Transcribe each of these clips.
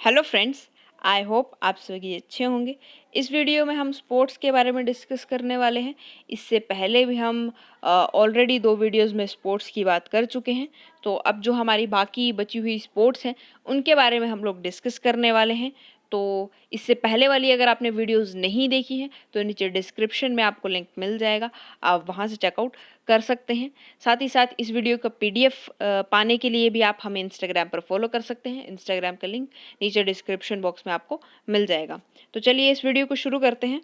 Hello friends, I hope आप सभी अच्छे होंगे। इस वीडियो में हम स्पोर्ट्स के बारे में डिस्कस करने वाले हैं। इससे पहले भी हम ऑलरेडी 2 वीडियोस में स्पोर्ट्स की बात कर चुके हैं। तो अब जो हमारी बाकी बची हुई स्पोर्ट्स हैं उनके बारे में हम लोग डिस्कस करने वाले हैं। तो इससे पहले वाली अगर आपने वीडियोस नहीं देखी हैं तो नीचे डिस्क्रिप्शन में आपको लिंक मिल जाएगा, आप वहाँ से चेकआउट कर सकते हैं। साथ ही साथ इस वीडियो का पीडीएफ पाने के लिए भी आप हमें इंस्टाग्राम पर फॉलो कर सकते हैं। इंस्टाग्राम का लिंक नीचे डिस्क्रिप्शन बॉक्स में आपको मिल जाएगा। तो चलिए इस वीडियो को शुरू करते हैं।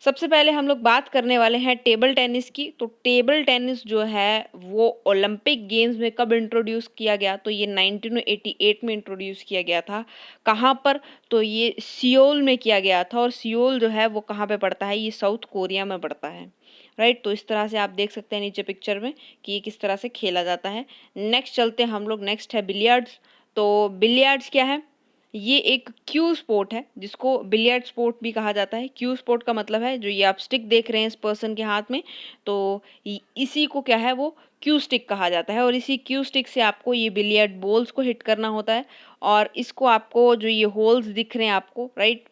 सबसे पहले हम लोग बात करने वाले हैं टेबल टेनिस की। तो टेबल टेनिस जो है वो ओलंपिक गेम्स में कब इंट्रोड्यूस किया गया? तो ये 1988 में इंट्रोड्यूस किया गया था। कहाँ पर? तो ये सियोल में किया गया था। और सियोल जो है वो कहाँ पे पड़ता है? ये साउथ कोरिया में पड़ता है, राइट। तो इस तरह से आप देख सकते हैं नीचे पिक्चर में कि ये किस तरह से खेला जाता है। नेक्स्ट चलते हैं हम लोग, नेक्स्ट है बिलियर्ड्स। तो बिलियर्ड्स क्या है? ये एक क्यू स्पोर्ट है जिसको बिलियर्ड स्पोर्ट भी कहा जाता है। क्यू स्पोर्ट का मतलब है जो ये आप स्टिक देख रहे हैं इस पर्सन के हाथ में, तो इसी को क्या है, वो क्यू स्टिक कहा जाता है। और इसी क्यू स्टिक से आपको ये बिलियर्ड बॉल्स को हिट करना होता है। और इसको आपको जो ये होल्स दिख रहे हैं आपको, राइट,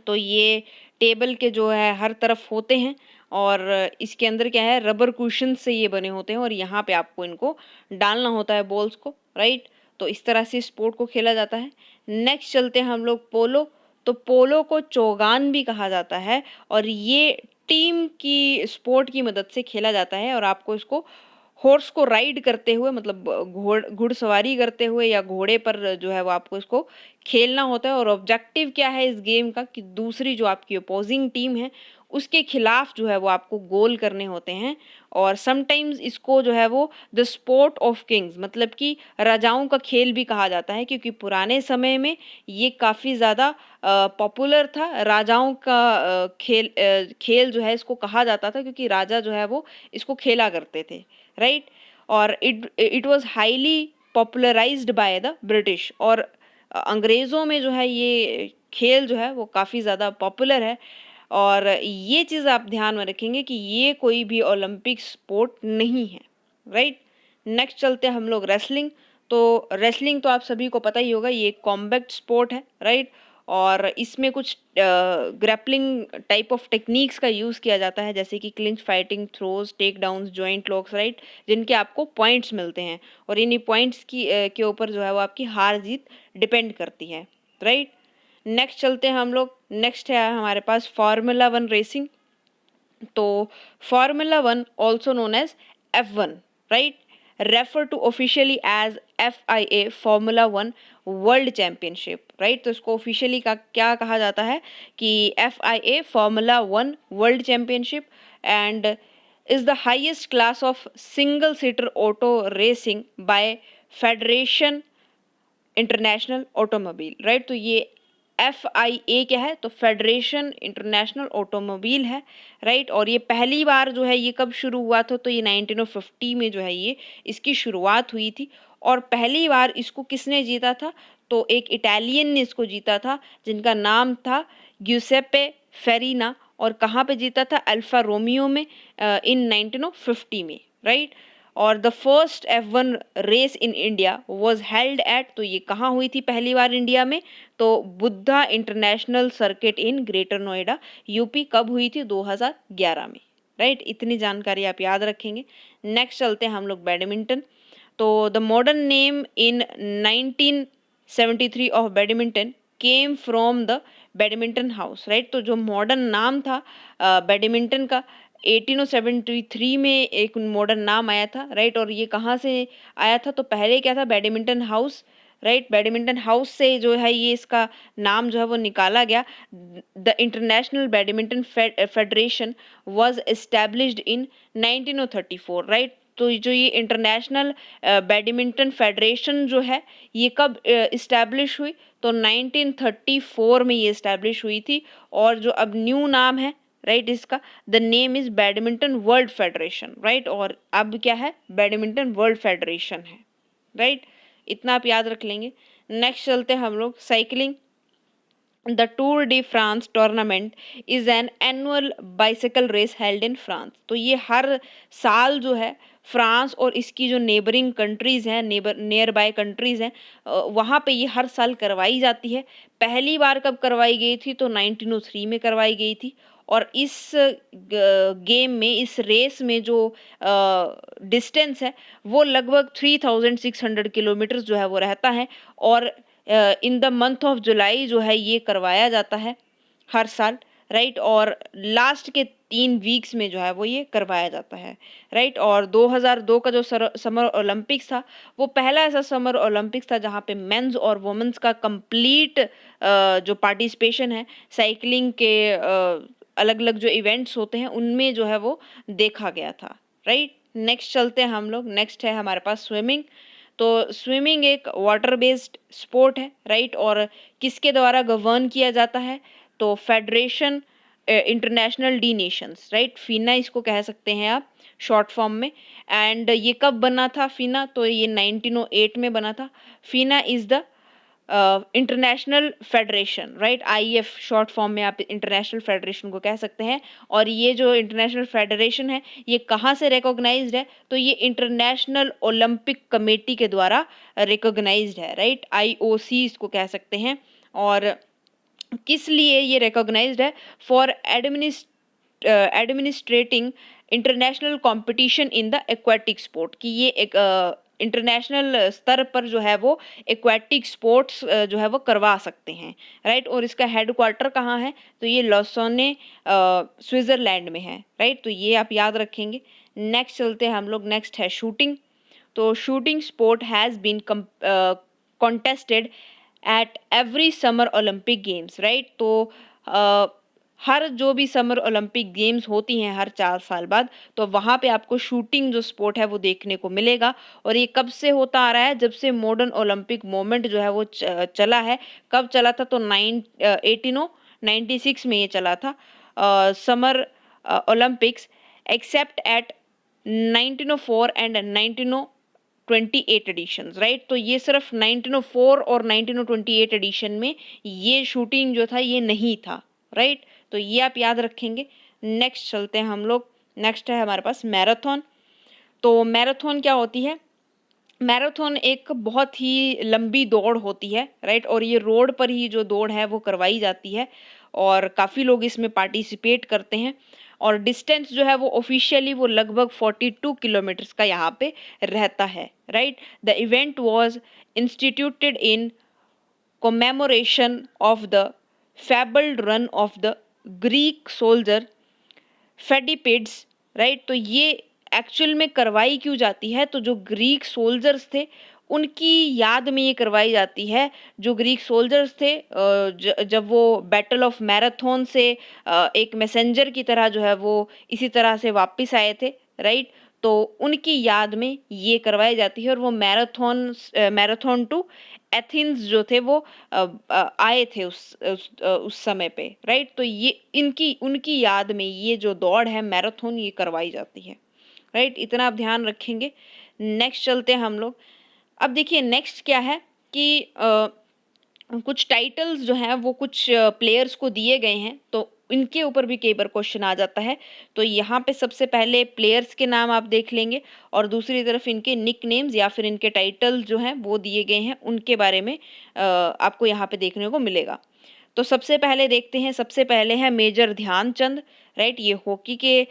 तो ये टेबल के जो है हर तरफ होते हैं। और इसके अंदर क्या है, रबर कुशन से ये बने होते हैं और यहाँ पे आपको इनको डालना होता है बॉल्स को, राइट। तो इस तरह से स्पोर्ट को खेला जाता है। नेक्स्ट चलते हैं हम लोग पोलो। तो पोलो को चोगान भी कहा जाता है और ये टीम की स्पोर्ट की मदद से खेला जाता है। और आपको इसको हॉर्स को राइड करते हुए, मतलब घुड़सवारी करते हुए या घोड़े पर जो है वो आपको इसको खेलना होता है। और ऑब्जेक्टिव क्या है इस गेम का कि दूसरी जो आपकी अपोजिंग टीम है उसके खिलाफ जो है वो आपको गोल करने होते हैं। और समटाइम्स इसको जो है वो द स्पोर्ट ऑफ किंग्स, मतलब कि राजाओं का खेल भी कहा जाता है, क्योंकि पुराने समय में ये काफ़ी ज़्यादा पॉपुलर था। राजाओं का खेल जो है इसको कहा जाता था, क्योंकि राजा जो है वो इसको खेला करते थे, राइट। और it was highly popularised by the British. और अंग्रेज़ों में जो है ये खेल जो है वो काफ़ी ज़्यादा पॉपुलर है। और ये चीज़ आप ध्यान में रखेंगे कि ये कोई भी ओलंपिक स्पोर्ट नहीं है, राइट। नेक्स्ट चलते हैं हम लोग रेसलिंग। तो रेसलिंग तो आप सभी को पता ही होगा, ये एक कॉम्बैट स्पोर्ट है, राइट। और इसमें कुछ ग्रैपलिंग टाइप ऑफ टेक्निक्स का यूज़ किया जाता है, जैसे कि clinch, fighting, throws, takedowns, joint locks, right, जिनके आपको पॉइंट्स मिलते हैं। और इन्हीं पॉइंट्स की के ऊपर जो है वो आपकी हार जीत डिपेंड करती है, राइट। नेक्स्ट चलते हैं हम लोग, नेक्स्ट है हमारे पास फार्मूला वन रेसिंग। तो Formula One also known as F1, right, refer to officially as FIA Formula One world championship, right. तो इसको ऑफिशियली का क्या कहा जाता है कि FIA Formula One world Championship and is the highest class of single seater auto racing by Federation International Automobile, right. तो ये FIA क्या है? तो फेडरेशन इंटरनेशनल ऑटोमोबाइल है, राइट। और ये पहली बार जो है ये कब शुरू हुआ था? तो ये 1950 में जो है ये इसकी शुरुआत हुई थी। और पहली बार इसको किसने जीता था? तो एक इटालियन ने इसको जीता था, जिनका नाम था ग्यूसेप्पे फेरिना। और कहाँ पे जीता था? अल्फा रोमियो में इन 1950 में, राइट। और the first F1 race in India was held at, तो ये कहाँ हुई थी पहली बार इंडिया में? तो Buddha international circuit in greater Noida, UP. कब हुई थी? 2011 में, राइट। इतनी जानकारी आप याद रखेंगे। नेक्स्ट चलते हैं हम लोग बैडमिंटन। तो the modern name in 1973 of badminton came from the badminton house, right. तो जो मॉडर्न नाम था बैडमिंटन का, 1873 में एक मॉडर्न नाम आया था, राइट। और ये कहाँ से आया था? तो पहले क्या था? Badminton house, right. Badminton house से जो है ये इसका नाम जो है वो निकाला गया। The international badminton federation was established in 1934, right. तो जो ये इंटरनेशनल बैडमिंटन फेडरेशन जो है ये कब इस्टेब्लिश हुई? तो 1934 में ये इस्टेब्लिश हुई थी। और जो अब न्यू नाम है, राइट, इसका the name is badminton world federation, right. और अब क्या है? बैडमिंटन वर्ल्ड फेडरेशन है, राइट। इतना आप याद रख लेंगे। नेक्स्ट चलते हैं हम लोग cycling. The Tour de France tournament is an annual bicycle race held in France. तो ये हर साल जो है फ्रांस और इसकी जो नेबरिंग कंट्रीज़ हैं, नियर बाय कंट्रीज़ हैं, वहाँ पे ये हर साल करवाई जाती है। पहली बार कब करवाई गई थी? तो 1903 में करवाई गई थी। और इस गेम में, इस रेस में जो डिस्टेंस है वो लगभग 3600 किलोमीटर जो है वो रहता है। और in the month of July जो है ये करवाया जाता है हर साल, राइट। और लास्ट के 3 वीक्स में जो है वो ये करवाया जाता है, राइट। और 2002 का जो समर ओलंपिक्स था वो पहला ऐसा समर ओलंपिक्स था जहाँ पे मेंस और वुमेन्स का कंप्लीट जो पार्टिसिपेशन है साइकिलिंग के अलग अलग जो इवेंट्स होते हैं उनमें जो है वो देखा गया था, राइट। नेक्स्ट चलते हैं हम लोग। नेक्स्ट है हमारे पास स्विमिंग। तो स्विमिंग एक वाटर बेस्ड स्पोर्ट है, राइट। और किसके द्वारा गवर्न किया जाता है? तो federation international de nations, right, FINA इसको कह सकते हैं आप शॉर्ट फॉर्म में। एंड ये कब बना था फीना? तो ये 1908 में बना था। FINA is the international federation, right, IF short form में आप इंटरनेशनल फेडरेशन को कह सकते हैं। और ये जो इंटरनेशनल फेडरेशन है ये कहाँ से रिकॉग्नाइज्ड है? तो ये इंटरनेशनल ओलंपिक कमेटी के द्वारा रिकॉग्नाइज्ड है, राइट, आईओसी इसको कह सकते हैं। और किस लिए ये रिकॉग्नाइज्ड है? For administrating international competition in the aquatic sport, कि ये एक इंटरनेशनल स्तर पर जो है वो एक्वेटिक स्पोर्ट्स जो है वो करवा सकते हैं, राइट। और इसका हेडक्वार्टर कहाँ है? तो ये लॉसोने स्विट्जरलैंड में है, राइट। तो ये आप याद रखेंगे। नेक्स्ट चलते हैं हम लोग। नेक्स्ट है शूटिंग। तो shooting sport has been contested at every Summer Olympic Games, right. तो हर जो भी समर ओलंपिक गेम्स होती हैं हर 4 साल बाद, तो वहाँ पे आपको शूटिंग जो स्पोर्ट है वो देखने को मिलेगा। और ये कब से होता आ रहा है? जब से मॉडर्न ओलंपिक मूवमेंट जो है वो चला है। कब चला था? तो 1896 में ये चला था Summer Olympics, except at 1904 and 1928 editions, right. तो ये सिर्फ 1904 और 1928 एडिशन में ये शूटिंग जो था ये नहीं था, राइट। तो ये आप याद रखेंगे। नेक्स्ट चलते हैं हम लोग। नेक्स्ट है हमारे पास मैराथन। तो मैराथन क्या होती है? मैराथन एक बहुत ही लंबी दौड़ होती है, राइट। और ये रोड पर ही जो दौड़ है वो करवाई जाती है और काफ़ी लोग इसमें पार्टिसिपेट करते हैं। और डिस्टेंस जो है वो ऑफिशियली वो लगभग 42 किलोमीटर्स का यहाँ पे रहता है, right. The event was instituted in commemoration of the fabled run of the Greek soldier Pheidippides, right. तो ये एक्चुअल में करवाई क्यों जाती है? तो जो ग्रीक सोल्जर्स थे उनकी याद में ये करवाई जाती है। जो ग्रीक सोल्जर्स थे जब वो बैटल ऑफ मैराथन से एक मैसेंजर की तरह जो है वो इसी तरह से वापस आए थे, राइट। तो उनकी याद में ये करवाई जाती है। और वो मैराथन टू एथेंस जो थे वो आए थे उस समय पे, राइट। तो ये इनकी उनकी याद में ये जो दौड़ है मैराथन ये करवाई जाती है, राइट। इतना आप ध्यान रखेंगे। नेक्स्ट चलते हैं हम लोग। अब देखिए नेक्स्ट क्या है कि कुछ टाइटल्स जो हैं वो कुछ प्लेयर्स को दिए गए हैं, तो इनके ऊपर भी कई बार क्वेश्चन आ जाता है। तो यहाँ पे सबसे पहले प्लेयर्स के नाम आप देख लेंगे और दूसरी तरफ इनके निक नेम्स या फिर इनके टाइटल जो हैं वो दिए गए हैं, उनके बारे में आपको यहाँ पे देखने को मिलेगा। तो सबसे पहले देखते हैं। सबसे पहले है मेजर ध्यानचंद, राइट। ये हॉकी के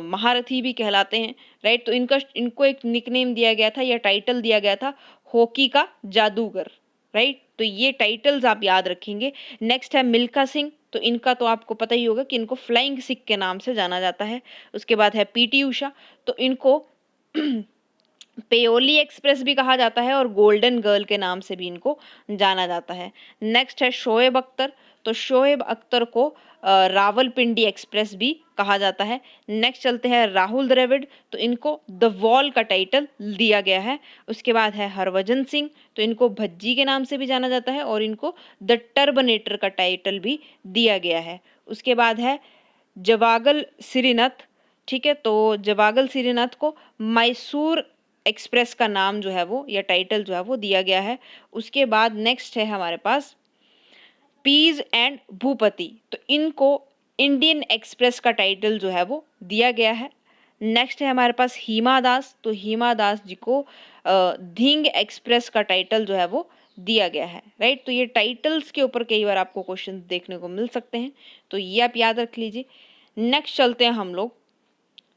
महारथी भी कहलाते हैं, राइट। तो इनको एक निकनेम दिया गया था या टाइटल दिया गया था हॉकी का जादूगर, राइट। तो ये टाइटल्स आप याद रखेंगे। नेक्स्ट है मिल्खा सिंह। तो इनका तो आपको पता ही होगा कि इनको फ्लाइंग सिख के नाम से जाना जाता है। उसके बाद है पीटी उषा। तो इनको पेयोली एक्सप्रेस भी कहा जाता है और गोल्डन गर्ल के नाम से भी इनको जाना जाता है। नेक्स्ट है शोएब अख्तर। तो शोएब अख्तर को रावलपिंडी एक्सप्रेस भी कहा जाता है। नेक्स्ट चलते हैं राहुल द्रविड़। तो इनको द वॉल का टाइटल दिया गया है। उसके बाद है हरभजन सिंह। तो इनको भज्जी के नाम से भी जाना जाता है और इनको द टर्बनेटर का टाइटल भी दिया गया है। उसके बाद है जवागल श्रीनाथ, ठीक है। तो जवागल श्रीनाथ को मैसूर एक्सप्रेस का नाम जो है वो या टाइटल जो है वो दिया गया है। उसके बाद नेक्स्ट है हमारे पास पीज एंड भूपति, तो इनको इंडियन एक्सप्रेस का टाइटल जो है वो दिया गया है। नेक्स्ट है हमारे पास हिमा दास, तो हिमा दास जी को धिंग एक्सप्रेस का टाइटल जो है वो दिया गया है, राइट। तो ये टाइटल्स के ऊपर कई बार आपको क्वेश्चन देखने को मिल सकते हैं, तो ये आप याद रख लीजिए। नेक्स्ट चलते हैं हम लोग।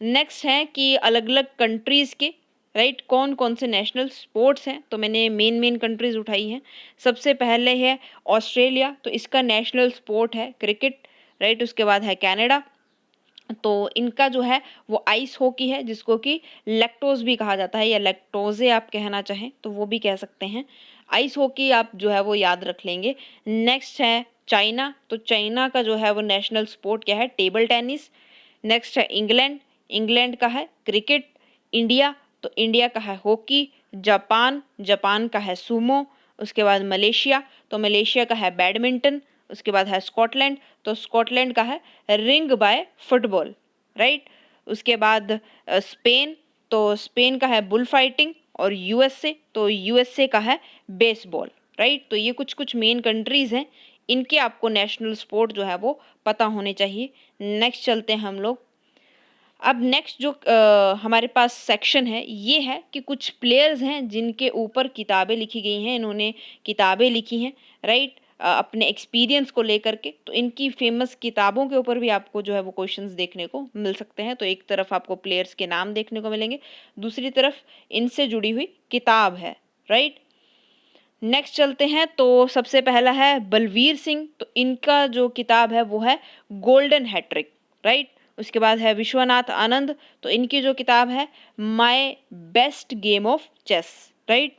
नेक्स्ट है कि अलग अलग कंट्रीज़ के, राइट, कौन कौन से नेशनल स्पोर्ट्स हैं, तो मैंने मेन कंट्रीज़ उठाई हैं। सबसे पहले है ऑस्ट्रेलिया, तो इसका नेशनल स्पोर्ट है क्रिकेट, राइट। उसके बाद है कनाडा, तो इनका जो है वो आइस हॉकी है, जिसको कि लैक्टोज भी कहा जाता है, या लैक्टोजे आप कहना चाहें तो वो भी कह सकते हैं। आइस हॉकी आप जो है वो याद रख लेंगे। नेक्स्ट है चाइना, तो चाइना का जो है वो नेशनल स्पोर्ट क्या है, टेबल टेनिस। नेक्स्ट है इंग्लैंड, इंग्लैंड का है क्रिकेट। इंडिया, तो इंडिया का है हॉकी। जापान, जापान का है सूमो। उसके बाद मलेशिया, तो मलेशिया का है बैडमिंटन। उसके बाद है स्कॉटलैंड, तो स्कॉटलैंड का है रिंग बाय फुटबॉल, राइट। उसके बाद स्पेन, तो स्पेन का है बुल फाइटिंग। और यूएसए, तो यूएसए का है बेसबॉल, राइट। तो ये कुछ कुछ मेन कंट्रीज़ हैं, इनके आपको नेशनल स्पोर्ट जो है वो पता होने चाहिए। नेक्स्ट चलते हैं हम लोग। अब नेक्स्ट जो हमारे पास सेक्शन है ये है कि कुछ प्लेयर्स हैं जिनके ऊपर किताबें लिखी गई हैं, इन्होंने किताबें लिखी हैं, राइट, अपने एक्सपीरियंस को लेकर के। तो इनकी फेमस किताबों के ऊपर भी आपको जो है वो क्वेश्चंस देखने को मिल सकते हैं। तो एक तरफ आपको प्लेयर्स के नाम देखने को मिलेंगे, दूसरी तरफ इनसे जुड़ी हुई किताब है, राइट। नेक्स्ट चलते हैं, तो सबसे पहला है बलवीर सिंह, तो इनका जो किताब है वो है गोल्डन हैट्रिक, राइट। उसके बाद है विश्वनाथ आनंद, तो इनकी जो किताब है my best game of chess, right.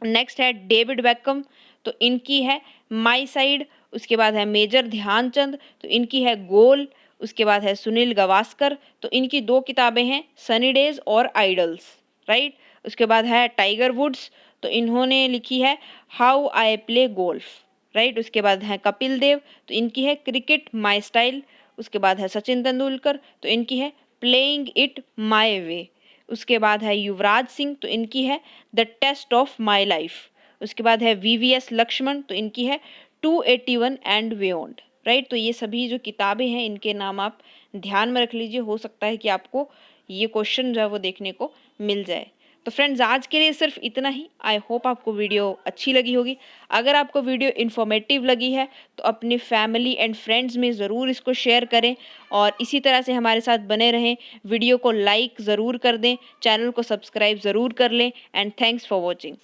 Next है डेविड बेकम, तो इनकी है माई साइड। उसके बाद है मेजर ध्यानचंद, तो इनकी है गोल। उसके बाद है सुनील गावस्कर, तो इनकी दो किताबें हैं सनी डेज और आइडल्स, राइट। उसके बाद है टाइगर वुड्स, तो इन्होंने लिखी है how I play golf, right. उसके बाद है कपिल देव, तो इनकी है क्रिकेट माई स्टाइल। उसके बाद है सचिन तेंदुलकर, तो इनकी है प्लेइंग इट माई वे। उसके बाद है युवराज सिंह, तो इनकी है the test of my life. उसके बाद है वीवीएस लक्ष्मण, तो इनकी है 281 एंड बियॉन्ड, राइट। तो ये सभी जो किताबें हैं इनके नाम आप ध्यान में रख लीजिए, हो सकता है कि आपको ये क्वेश्चन जो है वो देखने को मिल जाए। तो फ्रेंड्स आज के लिए सिर्फ इतना ही। आई होप आपको वीडियो अच्छी लगी होगी। अगर आपको वीडियो इन्फॉर्मेटिव लगी है तो अपनी फैमिली एंड फ्रेंड्स में ज़रूर इसको शेयर करें, और इसी तरह से हमारे साथ बने रहें। वीडियो को लाइक ज़रूर कर दें, चैनल को सब्सक्राइब ज़रूर कर लें, एंड थैंक्स फॉर वॉचिंग।